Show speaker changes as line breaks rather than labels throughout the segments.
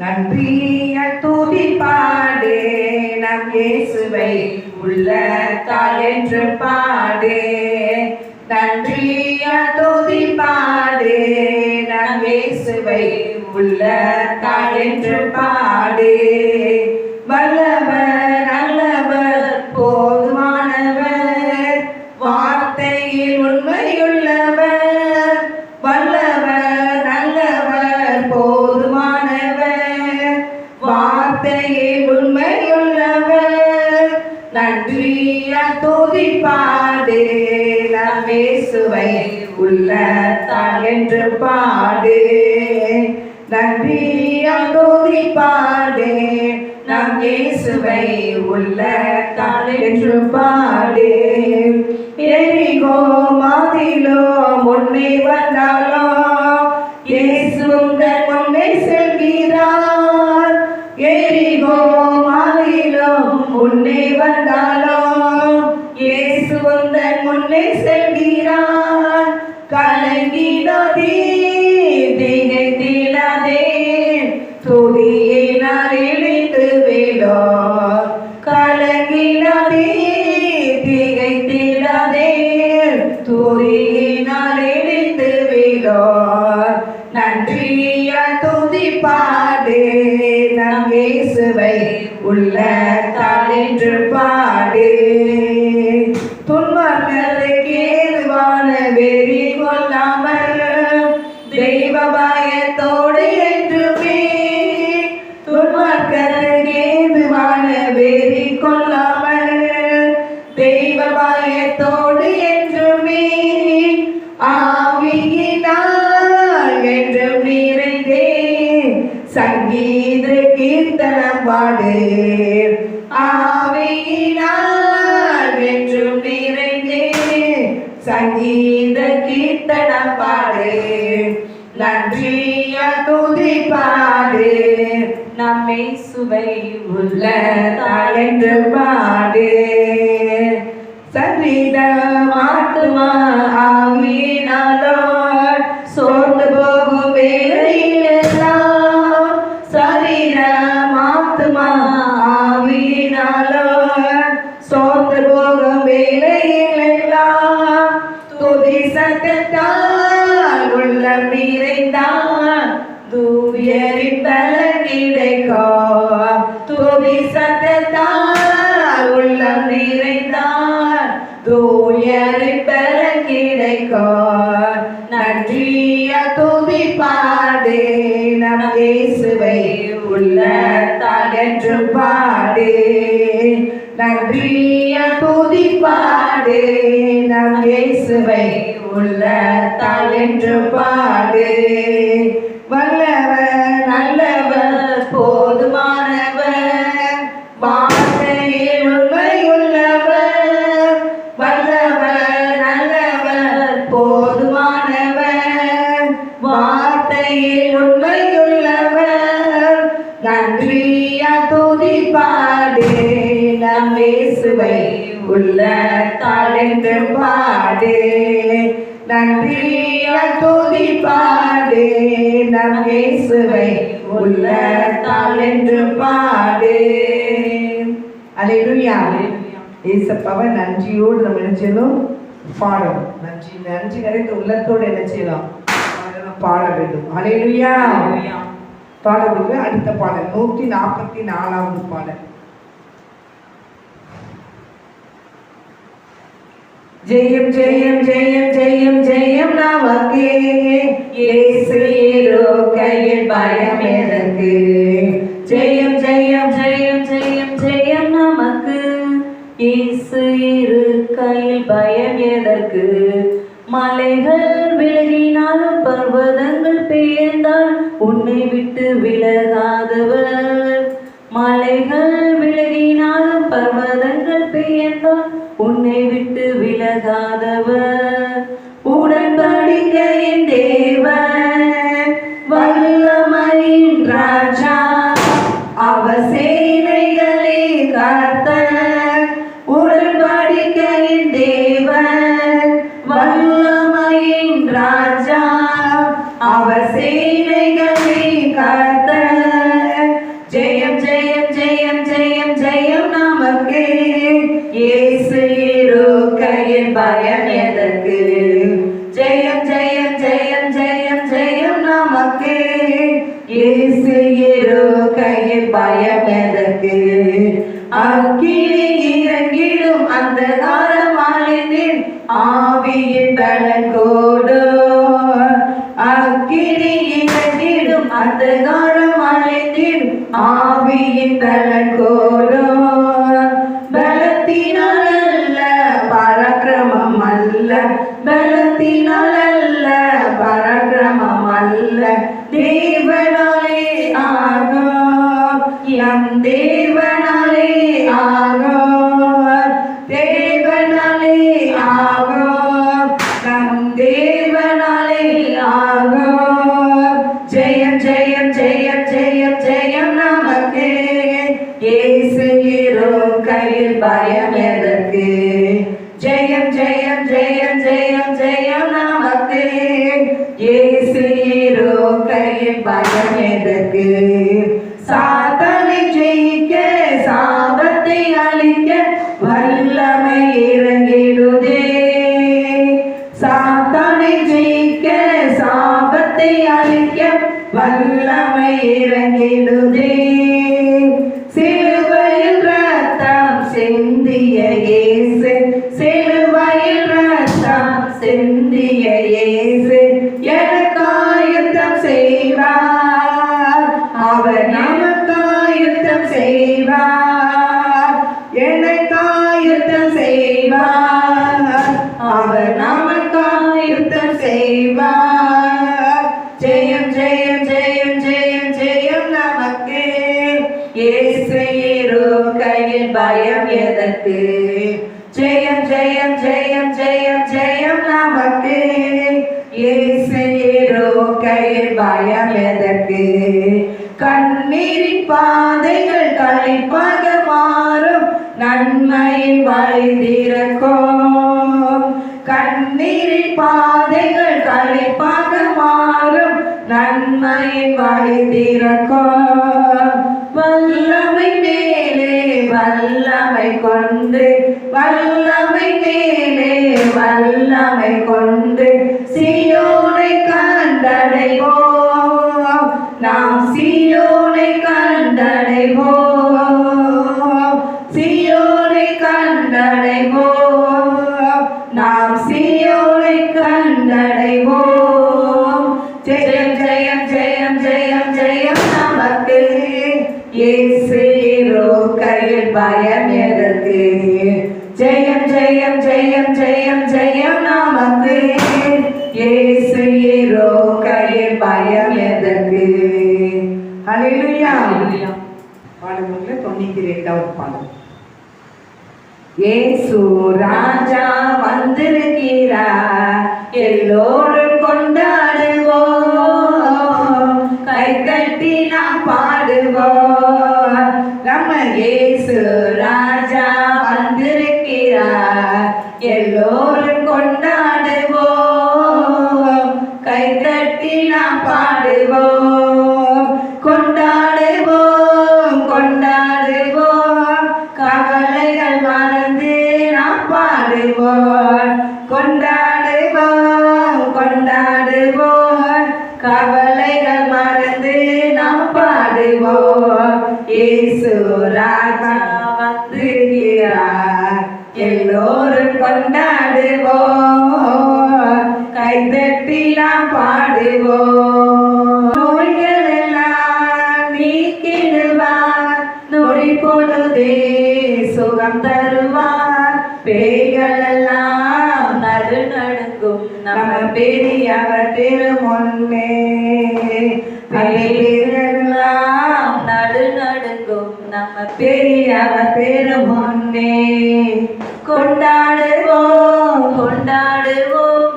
நன்றிய துதிப்பாடு நம் இயேசுவை உள்ளத்தால் என்று பாடு. நன்றிய துதிப்பாடு நம் இயேசுவை உள்ளத்தால் என்று பாடு. வல்லவர் நல்லவர் போதுமானவர் வார்த்தையில் உண்மையுள்ளவர். வல்லவர் நல்லவர் போதுமானவர் வார்த்தையில் உண்மையுள்ளவர். நன்றிய துதிப்பாடு நம் இயேசுவை உள்ளத்தால் என்று பாடு. நன்றிய துதிப்பாடு நம் இயேசுவை உள்ளத்தால் என்று பாடு. எரிகோ மாதிலோ முன்னே வந்தாலோ இயேசு உங்கள் முன்னே செல்கிறார். எரிகோ மாதிலோ முன்னே வந்தாலோ இயேசு உங்கள் முன்னே செல்கிறார். கலங்கிடாதே திகைத்திடாதே துதியினால் இணைந்து விடோ. கலங்கிடாதே திகைத்திடாதே துதியினால் இணைந்து விடோ. நன்றிய துதிப்பாடு நம் இயேசுவை உள்ளத்தால் என்று பாடு. துன்மார்க்கருக்கு ஏதுவான வெறி கொள்ளாமல் தெய்வ பயத்தோடு என்றுமே. துன்மார்க்கருக்கு ஏதுவான வெறி கொள்ளாமல் தெய்வ பயத்தோடு என்றுமே. ஆவியினால் என்றும் நிறைந்தே சங்கீத கீர்த்தனம் பாடு. ஆவியினால் என்றும் நிறைந்தே சங்கீத கீர்த்தனம் பாடு. நன்றிய துதிப்பாடு நம் இயேசுவை உள்ளத்தால் என்று பாடு. சரீரம் ஆத்துமா ஆவியினாலோ சோர்ந்து போகும் வேளையிலெல்லாம். சரீரம் ஆத்துமா ஆவியினாலோ சோர்ந்து போகும் வேளையிலெல்லாம் துதி சத்தத்தால் உள்ளம் நிறைந்தான் தூயரின் பலன் கிடைக்கும். துதி சத்தத்தால் உள்ளம் நிறைந்தான் தூயரின் பலன் கிடைக்கும். நன்றிய துதிப்பாடு நம் இயேசுவை உள்ளத்தால் என்று பாடு. நன்றிய துதிப்பாடு நம் இயேசுவை உள்ளத்தால் என்று பாடு. வல்லவர் நல்லவர் போதுமானவர் வார்த்தையில் உண்மையுள்ளவர். வல்லவர் நல்லவர் போதுமானவர் வார்த்தையில் உண்மையுள்ளவர். நன்றிய துதிப்பாடு நம் இயேசுவை உள்ளத்தால் என்று பாடு. நன்றிய துதிப்பாடு நம் இயேசுவை உள்ளத்தால் என்று பாடு. அல்லேலூயா. இயேசுவை நன்றியோடு நம்ம என்ன செய்யணும்? பாடணும். நன்றி நன்றி நிறைந்த உள்ளத்தோடு என்ன செய்யலாம்? பாட வேண்டும். அல்லேலூயா. பாடலுக்கு அடுத்த பாடல் 144வது பாடல். ஜெயம் ஜெயம் ஜெயம் ஜெயம் ஜெயம் நமக்கே இயேசு கையில் பயம் எதற்கு. ஜெயம் ஜெயம் ஜெயம் ஜெயம் ஜெயம் நமக்கு இயேசு கையில் பயம் எதற்கு. மலைகள் விலகினாலும் பர்வதங்கள் பெயர்ந்தால் உன்னை விட்டு விலகாதவர். மலைகள் விலகினாலும் பர்வதங்கள் பெயர்ந்தால் உன்னை விட்டு விலகாதவர். உடன்படிக்கையின் தேவன் வல்லமையின் ராஜா அவர் சேனைகளே கர்த்தர். உடன்படிக்கையின் தேவன் வல்லமையின் ராஜா அவர் சேனைகளே கர்த்தர். பயம் எதற்கு? ஜெயம் ஜெயம் ஜெயம் ஜெயம் ஜெயம் நமக்கு. இயேசு இருக்கையில் பயம் எதற்கு? அக்கினி இறங்கிடும் அந்த காரமாலின் ஆவியின் பலன் கூடும். அக்கினி இறங்கிடும் அந்த காரமாலின் ஆவியின் பலன் கூடும். பலத்தினால் அல்ல பராக்கிரமம் அல்ல, பலத்தினால் அல்ல பராக்கிரமம் அல்ல, தேவனாலே ஆகும், எம் தேவனாலே ஆகும், தேவனாலே ஆகும், நம் தேவனாலே ஆகும். ஜெயம் ஜெயம் ஜெயம் ஜெயம் ஜெயம் நமக்கு. இயேசு இருக்கையில் பயம் எதற்கு? ஜெயம் ஜெயம் ஜெயம் ஜெயம் ஜெயம் நமக்கு. இயேசு இருக்கையில் பயம் எதற்கு? சாத்தானை ஜெயிக்க சாபத்தை அழிக்க வல்லமை இறங்கிடுதே. சாத்தானை ஜெயிக்க சாபத்தை அழிக்க வல்லமை இறங்கிடுதே. சிலுவையில் ரத்தம் சிந்திய இயேசு, சிலுவையில் ரத்தம் சிந்திய இயேசு எனக்காய் யுத்தம் செய்வார். அவர் நமக்காய் யுத்தம் செய்வார், எனக்காய் யுத்தம் செய்வார், அவர் நமக்காய் யுத்தம் செய்வார். ஜெயம் ஜெயம் ஜெயம் ஜெயம் ஜெயம் நமக்கு. இயேசு இருக்கையில் பயம் எதற்கு? ஜெயம் ஜெயம் ஜெயம் ஜெயம் ஜெயம் நமக்கு. இயேசு இருக்கையில் பயம் எதற்கு? கண்ணீரின் பாதைகள் களிப்பாக மாறும், நன்மையின் வழி திறக்கும். கண்ணீரின் பாதைகள் களிப்பாக மாறும், நன்மையின் வழி திறக்கும். வல்லமை மேலே வல்லமை கொண்டு, வல்லமை மேலே வல்லமை கொண்டு சீயோனை கண்டடைவோம், நாம் சீயோனை கண்டடைவோம், சீயோனை கண்டடைவோம், நாம் சீயோனை கண்டடைவோம். ஜெயம் ஜெயம் ஜெயம் ஜெயம் ஜெயம் நமக்கு. இயேசு இருக்கையில் பயம் எதற்கு? ஜெயம் ஜெயம் ஜெயம் ஜெயம் ஜெயம் நமக்கு. இயேசு இருக்கையில் பயம் எதற்கு? ஹல்லேலூயா. பாடல்கள் 92வது பாடல். இயேசு ராஜா வந்திருக்கிறார், எல்லோரும் கொண்டாடுவோம், கைதட்டி நாம் பாடுவோம். நம்ம இயேசு ராஜா வந்திருக்கிறார், எல்லோரும் கொண்டாடுவோம், கைதட்டி நாம் பாடுவோம். கொண்டாடுவோம் கொண்டாடுவோம், கவலைகள் மறந்து நாம் பாடுவோம். கொண்டாடுவோம் கொண்டாடுவோம், கவலைகள் மறந்து நாம் பாடுவோம். இயேசு ராஜா வந்திருக்கிறார், எல்லோரும் கொண்டாடுவோம், கைதட்டி நாம் பாடுவோம். நோய்கள் எல்லாம் நீக்கிடுவார், நொடி பொழுதே சுகம் தருவார். பேய்கள் எல்லாம் நடுநடுங்கும் நம்ம பெரியவர் திருமுன்னே, பேய்களெல்லாம் நடுநடுங்கும் நம்ம பெரியவர் திருமுன்னே. கொண்டாடுவோம் கொண்டாடுவோம்,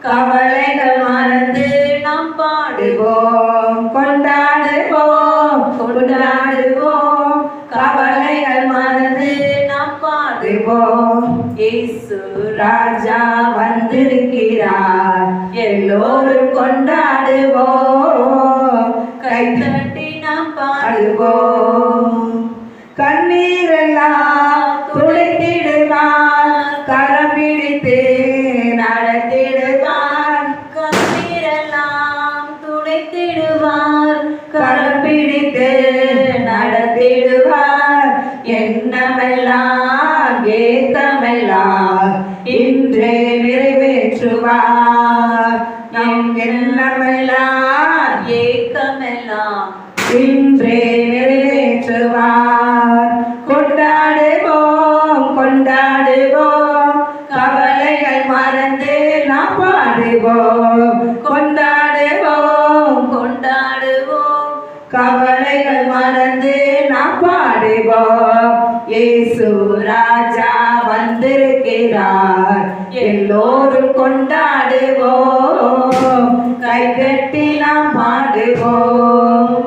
கவலைகள் மறந்து நாம் பாடுவோம். கொண்டாடுவோம் கொண்டாடுவோம், கவலைகள் மறந்து நாம் பாடுவோம். இயேசு ராஜா வந்திருக்கிறார், எல்லோரும் கொண்டாடுவோம், கைதட்டி நாம் பாடுவோம். கண்ணீரெல்லாம் துடைத்திடுவார், கரம் பிடித்து இன்றே நிறைவேற்றுவார். கொண்டாடுவோம் கொண்டாடுவோம், கவலைகள் மறந்து நாம் பாடுவோம். கொண்டாடுவோம்
கொண்டாடுவோம்,
கவலைகள் மறந்து நாம் பாடுவோம். இயேசு ராஜா வந்திருக்கிறார், எல்லோரும் கொண்டாடுவோம், கைகட்டி நாம் பாடுவோம்.